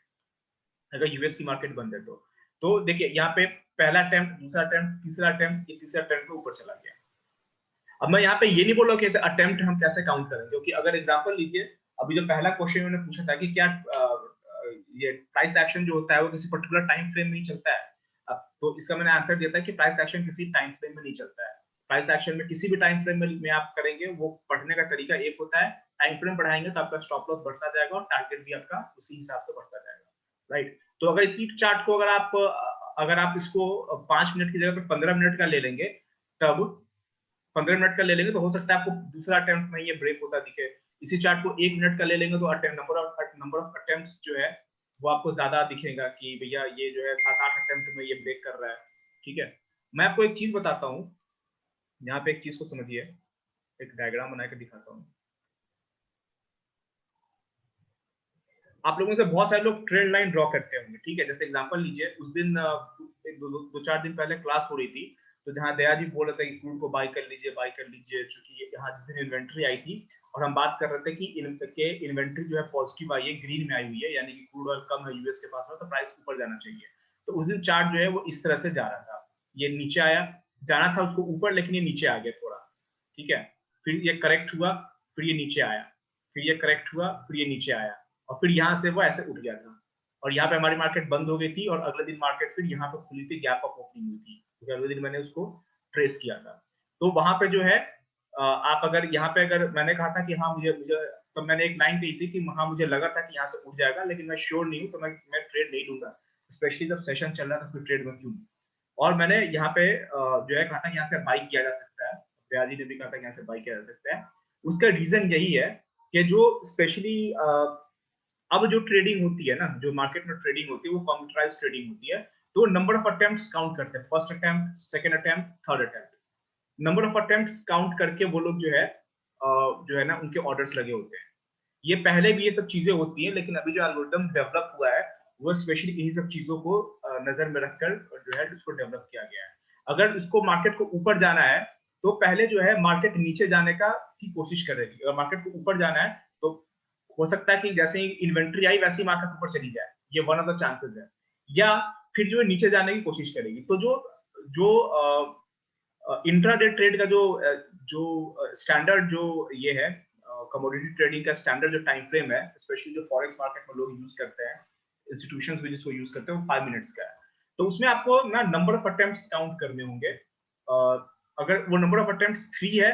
अगर यूएस की मार्केट बंद है तो। देखिए यहाँ पे पहला अटेम्प्ट, दूसरा अटेम्प्ट, तीसरा अटेम्प्ट, तीसरा अटेम्प्ट में ऊपर चला गया। अब मैं यहाँ पे ये नहीं बोल रहा कि अटेम्प्ट हम कैसे काउंट करें, क्योंकि अगर एग्जांपल लीजिए, अभी जो पहला क्वेश्चन मैंने पूछा था कि क्या ये प्राइस एक्शन जो होता है वो किसी पर्टिकुलर टाइम फ्रेम में ही चलता है, तो इसका मैंने आंसर दिया था कि प्राइस एक्शन किसी टाइम फ्रेम में नहीं चलता है। प्राइस एक्शन में किसी भी टाइम फ्रेम में आप करेंगे, वो पढ़ने का तरीका एक होता है, टाइम फ्रेम बढ़ाएंगे तो आपका स्टॉप लॉस बढ़ता जाएगा और टारगेट भी आपका उसी हिसाब से बढ़ता जाएगा, राइट। तो अगर इसी चार्ट को अगर आप इसको 5 मिनट की जगह पर 15 मिनट का ले लेंगे, तब 15 मिनट का ले लेंगे तो हो सकता है आपको दूसरा अटेम्प्ट में ये ब्रेक होता दिखे। इसी चार्ट को 1 मिनट का ले लेंगे तो नंबर ऑफ अटेम्प्ट्स जो है वो आपको ज्यादा दिखेगा कि भैया ये जो है 7-8 अटेम्प्ट में ये ब्रेक कर रहा है, ठीक है। मैं आपको एक चीज बताता हूँ, यहाँ पे एक चीज को समझिए, एक डायग्राम बना के दिखाता हूँ। आप लोगों से बहुत सारे लोग ट्रेंड लाइन ड्रॉ करते होंगे, ठीक है। जैसे एग्जांपल लीजिए, उस दिन 2-4 दिन पहले क्लास हो रही थी, तो जहाँ दया जी बोल रहे थे कि क्रूड को बाय कर लीजिए, चूंकि यहाँ जिस दिन इन्वेंट्री आई थी और हम बात कर रहे थे कि इन्वेंट्री जो है पॉजिटिव आई है, ग्रीन में आई हुई है, यानी कि क्रूड ऑयल कम है यूएस के पास में, तो प्राइस ऊपर जाना चाहिए। तो उस दिन चार्ट जो है वो इस तरह से जा रहा था, ये नीचे आया, जाना था उसको ऊपर, लेकिन ये नीचे आ गया थोड़ा, ठीक है। फिर ये करेक्ट हुआ, फिर ये नीचे आया, फिर ये करेक्ट हुआ, फिर ये नीचे आया, और फिर यहाँ से वो ऐसे उठ गया था, और यहाँ पे हमारी मार्केट बंद हो गई थी, और अगले दिन मार्केट फिर यहाँ पे खुली थी, गैप अप ओपनिंग हुई थी, क्योंकि अगले दिन मैंने उसको ट्रेस किया था। तो वहां पे जो है आप अगर यहाँ पे, अगर मैंने कहा था कि हाँ मुझे तो मैंने एक लाइन कही थी कि हाँ मुझे लगा था कि यहाँ से उठ जाएगा, लेकिन मैं श्योर नहीं हूँ, तो मैं ट्रेड नहीं लूंगा, स्पेशली जब सेशन चल रहा था, फिर ट्रेड में क्यों। और मैंने यहाँ पे जो है कहा था कि यहाँ से बाई किया जा सकता है, ब्याजी ने भी कहा था कि यहाँ से बाई किया जा सकता है। उसका रीजन यही है कि जो स्पेशली अब जो ट्रेडिंग होती है ना, जो मार्केट में ट्रेडिंग होती है वो कंप्यूटराइज्ड ट्रेडिंग होती है, तो नंबर ऑफ अटेम्प्ट्स काउंट करते हैं, first attempt, second attempt, third attempt, number of attempts count करके वो लोग जो है ना उनके ऑर्डर्स लगे होते हैं। ये पहले भी ये सब चीजें होती हैं, लेकिन अभी जो एल्गोरिथम डेवलप हुआ है वो स्पेशली इन्हीं सब चीजों को नजर में रखकर जो है इसको डेवलप किया गया है। अगर इसको मार्केट को ऊपर जाना है तो पहले जो है मार्केट नीचे जाने की कोशिश करेगी, अगर मार्केट को ऊपर जाना है तो हो सकता है कि जैसे ही इन्वेंट्री आई वैसे ही मार्केट ऊपर चली जाए, ये वन ऑफ द चांसेस है, या फिर जो है नीचे जाने की कोशिश करेगी। तो जो इंट्राडे ट्रेड का जो स्टैंडर्ड जो ये है कमोडिटी ट्रेडिंग का स्टैंडर्ड जो टाइम फ्रेम है, स्पेशली जो फॉरेक्स मार्केट में लोग यूज करते हैं, इंस्टीट्यूशंस भी जिसको यूज करते हैं, वो 5 मिनट्स का है। तो उसमें आपको ना नंबर ऑफ अटेम्प्ट्स काउंट करने होंगे। अगर वो नंबर ऑफ अटेम्प्ट्स 3 है,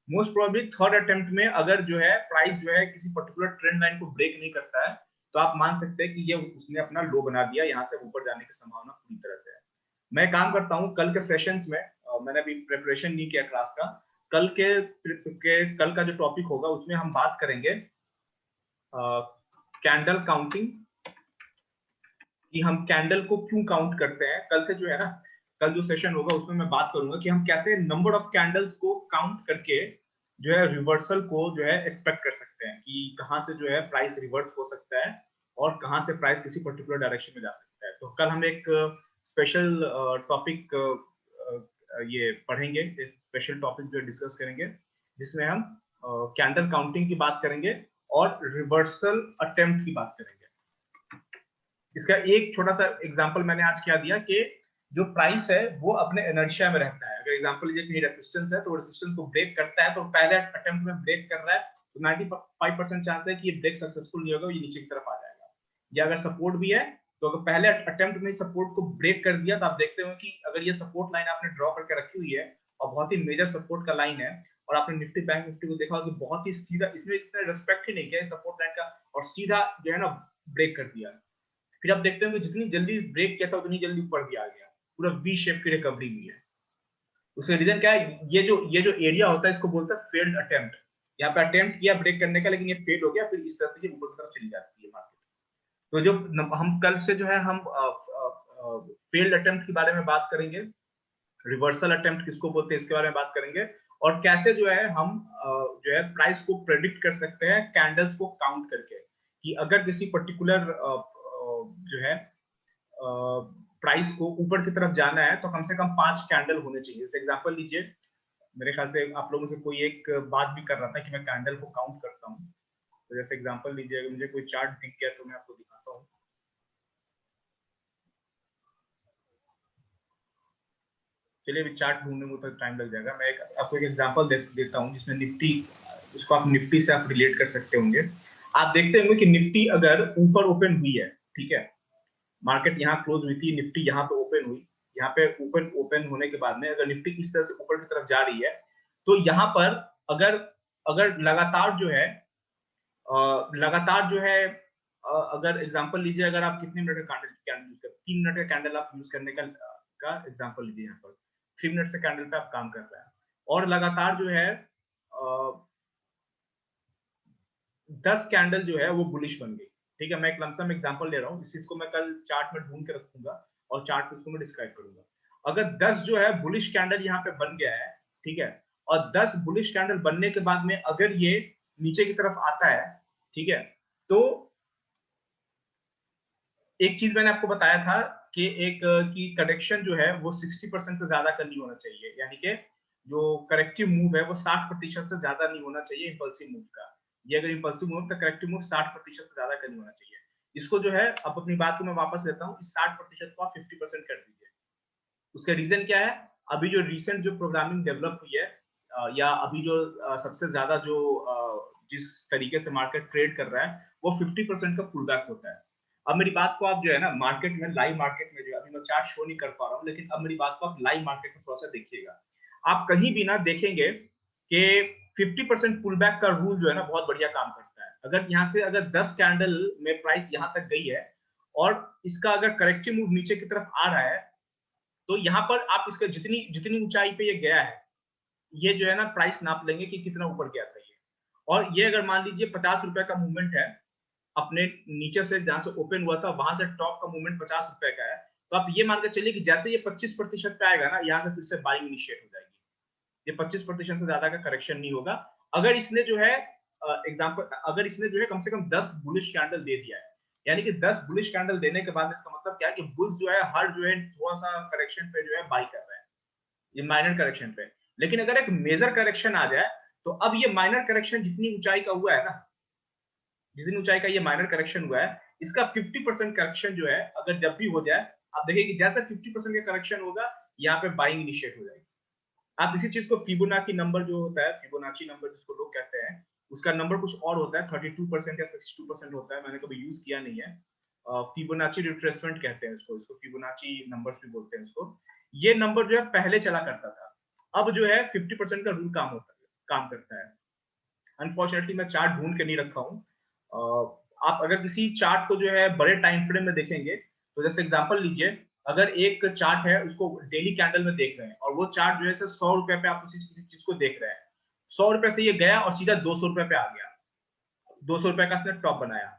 मोस्ट प्रोबेबली थर्ड अटेम्प्ट में अगर जो है प्राइस जो है किसी पर्टिकुलर ट्रेंड लाइन को ब्रेक नहीं करता है, तो आप मान सकते हैं कि ये उसने अपना लो बना दिया, यहाँ से ऊपर जाने की संभावना पूरी तरह से है। मैं काम करता हूँ कल के सेशंस में, मैंने अभी प्रिपरेशन नहीं किया क्लास का, कल का जो टॉपिक होगा उसमें हम बात करेंगे कैंडल काउंटिंग, कि हम कैंडल को क्यों काउंट करते हैं। कल से जो है ना, कल जो सेशन होगा उसमें मैं बात करूंगा कि हम कैसे नंबर ऑफ कैंडल्स को काउंट करके जो है रिवर्सल को जो है एक्सपेक्ट कर सकते हैं, कि कहां से जो है प्राइस रिवर्स हो सकता है और कहां से प्राइस किसी पर्टिकुलर डायरेक्शन में जा सकता है। तो कल हम एक स्पेशल टॉपिक ये पढ़ेंगे, स्पेशल टॉपिक जो डिस्कस करेंगे, जिसमें हम कैंडल काउंटिंग की बात करेंगे और रिवर्सल अटेम्प्ट की बात करेंगे। इसका एक छोटा सा एग्जांपल मैंने आज क्या दिया कि जो प्राइस है वो अपने इनर्शिया में रहता है। अगर एग्जांपल लीजिए कहीं रेजिस्टेंस है, तो रेजिस्टेंस को ब्रेक करता है, तो पहले अटेम्प्ट में ब्रेक कर रहा है तो 95% चांस है कि ये ब्रेक सक्सेसफुल नहीं होगा, ये नीचे की तरफ आ जाएगा। या अगर सपोर्ट भी है तो अगर पहले अटेम्प्ट में सपोर्ट को ब्रेक कर दिया, तो आप देखते हो कि अगर ये सपोर्ट लाइन आपने ड्रॉ करके रखी हुई है और बहुत ही मेजर सपोर्ट का लाइन है, और आपने निफ्टी बैंक निफ्टी को देखा कि बहुत ही सीधा, इसमें रेस्पेक्ट ही नहीं किया सपोर्ट लाइन का, और सीधा जो है ना ब्रेक कर दिया। फिर आप देखते हैं कि जितनी जल्दी ब्रेक किया था उतनी जल्दी ऊपर भी आ गया, पूरा वी शेप की रिकवरी हुई है। उसका रीजन क्या है, ये जो एरिया होता है इसको बोलते हैं फेल्ड अटेम्प्ट। यहाँ पे अटेम्प्ट किया ब्रेक करने का, लेकिन ये फेल हो गया, फिर इस तरह से ऊपर की तरफ चली जाती है मार्केट। तो जो हम कल से जो है हम फेल्ड अटेम्प्ट के बारे में बात करेंगे, रिवर्सल अटेम्प्ट किसको बोलते हैं इसके बारे में बात करेंगे, और कैसे जो है हम जो है प्राइस को प्रेडिक्ट कर सकते हैं कैंडल्स को काउंट करके, कि अगर किसी पर्टिकुलर जो है प्राइस को ऊपर की तरफ जाना है तो कम से कम 5 कैंडल होने चाहिए। जैसे एग्जांपल लीजिए, मेरे ख्याल से आप लोगों से कोई एक बात भी कर रहा था कि मैं कैंडल को काउंट करता हूँ, तो जैसे एग्जांपल लीजिए, अगर मुझे कोई चार्ट दिख गया तो मैं आपको दिखाता हूँ। चलिए अभी चार्ट ढूंढने में तो टाइम लग जाएगा। मैं आपको एक एग्जांपल देता हूं जिसमें निफ्टी, उसको आप निफ्टी से आप रिलेट कर सकते होंगे। आप देखते होंगे कि निफ्टी अगर ऊपर ओपन हुई है, ठीक है, मार्केट यहाँ क्लोज हुई थी, निफ्टी यहाँ पे ओपन हुई, यहाँ पे ओपन होने के बाद में अगर निफ्टी इस तरह से ऊपर की तरफ जा रही है तो यहाँ पर अगर लगातार जो है अगर एग्जांपल लीजिए, अगर आप कितने मिनट का कैंडल यूज करते हैं, 3 मिनट का कैंडल आप यूज करने का एग्जांपल लीजिए। यहाँ पर 3 मिनट से कैंडल पे आप काम कर रहे हैं और लगातार जो है 10 कैंडल जो है वो बुलिश बन गई, ठीक है। मैं एक लमसम एग्जांपल ले रहा हूँ, इस चीज को मैं कल चार्ट में ढूंढ के रखूंगा और चार्ट पे उसको मैं डिस्क्राइब करूंगा। अगर 10 जो है बुलिश कैंडल यहाँ पे बन गया है, ठीक है, और 10 बुलिश कैंडल बनने के बाद में अगर ये नीचे की तरफ आता है, ठीक है, तो एक चीज मैंने आपको बताया था कि की करेक्शन जो है वो 60% से ज्यादा का नहीं होना चाहिए, यानी कि जो करेक्टिव मूव है वो 60% से ज्यादा नहीं होना चाहिए इंपल्सिव मूव का। ये अगर इंपल्सिव मूव तो करेक्टिव मूव 60% से ज्यादा का नहीं होना चाहिए। इसको जो है, अब अपनी बात को मैं वापस लेता हूँ, इस 60% को आप 50% कर दीजिए। उसका रीजन क्या है? अभी जो रिसेंट जो प्रोग्रामिंग डेवलप हुई है या अभी जो सबसे ज्यादा जो जिस तरीके से मार्केट ट्रेड कर रहा है वो 50% का पुल बैक होता है। अब मेरी बात को आप जो है ना मार्केट में, लाइव मार्केट में, जो अभी मैं चार्ट शो नहीं कर पा रहा हूँ, लेकिन अब मेरी बात को आप लाइव मार्केट में थोड़ा सा देखिएगा। आप कहीं भी ना देखेंगे कि 50% पुल बैक का रूल जो है ना बहुत बढ़िया काम करता है। अगर यहाँ से अगर 10 कैंडल में प्राइस यहाँ तक गई है और इसका अगर करेक्टिव मूव नीचे की तरफ आ रहा है, तो यहाँ पर आप इसका जितनी ऊंचाई पे ये गया है, ये जो है ना प्राइस नाप लेंगे कि कितना ऊपर गया था ये। और ये अगर मान लीजिए 50 रुपए का मूवमेंट है, अपने नीचे से जहां से ओपन हुआ था वहां से टॉप का मूवमेंट 50 रुपए का है, तो आप ये मान के चलिए कि जैसे ये 25% पे आएगा ना, यहाँ से फिर से बाइंग इनिशिएट हो जाएगी। ये 25% से ज्यादा का करेक्शन नहीं होगा। अगर इसने जो है अगर इसने जो है कम से कम 10 बुलिश कैंडल दे दिया है, यानी कि 10 बुलिश कैंडल देने के बाद इसका मतलब क्या है कि बुल्स जो है हर जो है थोड़ा सा करेक्शन पे जो है बाई कर रहे हैं, ये माइनर करेक्शन पे। लेकिन अगर एक मेजर करेक्शन आ जाए तो अब ये माइनर करेक्शन जितनी ऊंचाई का हुआ है ना, जितनी ऊंचाई का ये माइनर करेक्शन हुआ है, इसका 50% करेक्शन जो है अगर जब भी हो जाए, आप देखिए कि जैसा 50% का करेक्शन होगा यहाँ पे बाइंग इनिशिएट हो जाएगी। आप इसी चीज को फिबोनाची नंबर जो होता है, फिबोनाची नंबर जिसको लोग कहते हैं, उसका नंबर कुछ और होता है, 32% या 62% होता है, मैंने कभी यूज किया नहीं है। फिबोनाची रिट्रेसमेंट कहते हैं इसको फिबोनाची नंबर्स भी बोलते हैं इसको। ये नंबर जो है पहले चला करता था, अब जो है 50% का रूल काम करता है। अनफॉर्चुनेटली मैं चार्ट ढूंढ के नहीं रखा हूँ। आप अगर किसी चार्ट को जो है बड़े टाइम फ्रेम में देखेंगे, तो जैसे एग्जांपल लीजिए, अगर एक चार्ट है उसको डेली कैंडल में देख रहे हैं और वो चार्ट जो है 100 रुपए पे आप उसी चीज को देख रहे हैं, 100 रुपए से ये गया और सीधा 200 रुपए पे आ गया, 200 रुपए का इसने टॉप बनाया।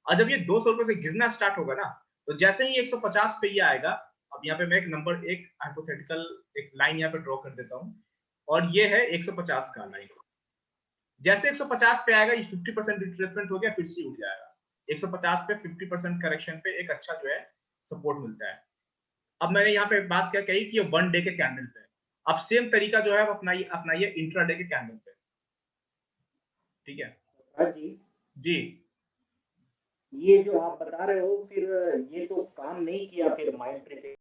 और जब ये 200 रुपए से गिरना स्टार्ट होगा ना, तो जैसे ही 150 पे ये आएगा, अब यहाँ पे मैं एक हाइपोथेटिकल एक लाइन यहाँ पे ड्रॉ कर देता हूँ, और ये है 150 का लाइन। जैसे 150 पे आएगा, ये 50% रिट्रेसमेंट हो गया, फिर से उठ जाएगा। 150 पे 50% करेक्शन पे एक अच्छा जो है सपोर्ट मिलता है। अब मैंने यहाँ पे बात क्या कही कि ये 1 डे के कैंडल पे, अब सेम तरीका जो है आप अपनाइए इंट्राडे के कैंडल पे, ठीक है जी जी। ये जो आप बता रहे हो, फिर ये तो काम नहीं किया फिर माइंड ट्रिक